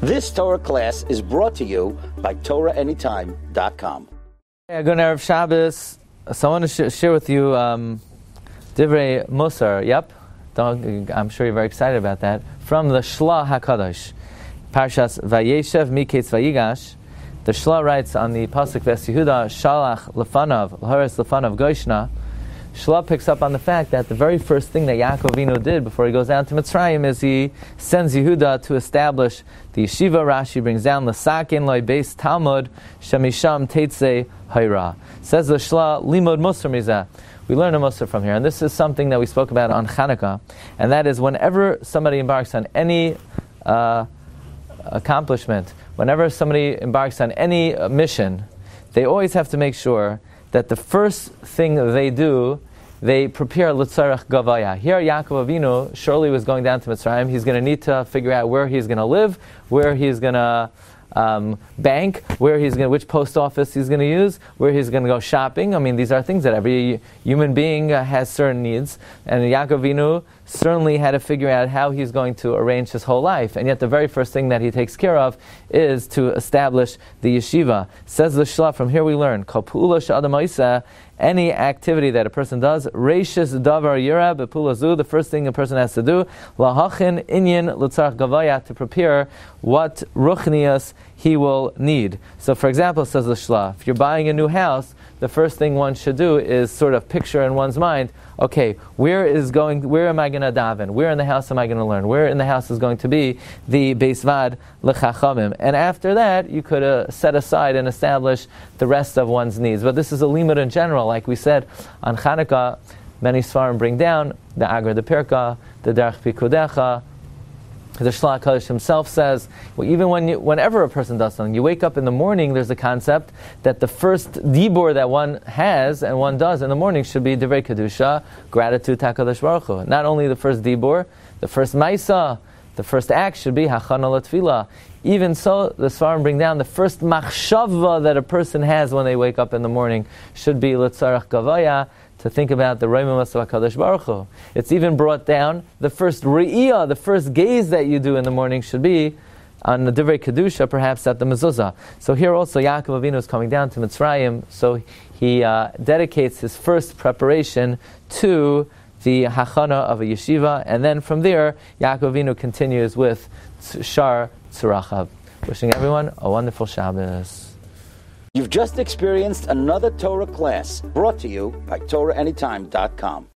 This Torah class is brought to you by TorahAnytime.com. Good Erev Shabbos. So I want to share with you Divrei Musar. Yep, I'm sure you're very excited about that. From the Shla Hakadosh, Parshas Vayeshev Miketz Vayigash. The Shla writes on the pasuk Ves Yehuda Shalach Lefanav L'Haris Lefanav Goishna. Shla picks up on the fact that the very first thing that Yaakov Avinu did before he goes down to Mitzrayim is he sends Yehuda to establish the yeshiva. Rashi brings down L'sakin loy beis Talmud shemisham teitzei hayra. Says the Shla limod musar mizah. We learn a musar from here, and this is something that we spoke about on Chanukah, and that is whenever somebody embarks on any accomplishment, whenever somebody embarks on any mission, they always have to make sure that the first thing they do, they prepare l'tzarech gavaya. Here Yaakov Avinu surely was going down to Mitzrayim. He's going to need to figure out where he's going to live, where he's going to bank, which post office he's going to use, where he's going to go shopping. I mean, these are things that every human being has certain needs, and Yaakov Avinu certainly had to figure out how he's going to arrange his whole life. And yet the very first thing that he takes care of is to establish the yeshiva. Says the Shla, from here we learn, Kol Pa'ula she'adam ha'isa, any activity that a person does, Reishis davar yira b'pulazu, the first thing a person has to do, lahachin inyan l'tzarech gavaya, to prepare what ruchnias he will need. So for example, says the Shla, if you're buying a new house, the first thing one should do is sort of picture in one's mind, okay, where am I going to daven? Where in the house am I going to learn? Where in the house is going to be the Beis Vad l'chachamim? And after that, you could set aside and establish the rest of one's needs. But this is a limud in general. Like we said, on Chanukah, many Svarim bring down the Agra de Pirka, the Derech Pikudecha. The Shla HaKadosh himself says, well, even whenever a person does something, you wake up in the morning, there's a concept that the first dibur that one has and one does in the morning should be Divrei Kedusha, gratitude to Hakadosh Baruch Hu. Not only the first dibur, the first maisa, the first act should be Hachana L'Tfilah. Even so, the Svarim bring down the first machshava that a person has when they wake up in the morning should be L'Tzarech Gavaya, to think about the Reimamas of HaKadosh Baruch Hu. It's even brought down, the first Re'iyah, the first gaze that you do in the morning should be on the Divrei Kedusha, perhaps at the Mezuzah. So here also Yaakov Avinu is coming down to Mitzrayim, so he dedicates his first preparation to the Hachana of a yeshiva, and then from there, Yaakov Avinu continues with Shar Tzurachav. Wishing everyone a wonderful Shabbos. You've just experienced another Torah class brought to you by TorahAnytime.com.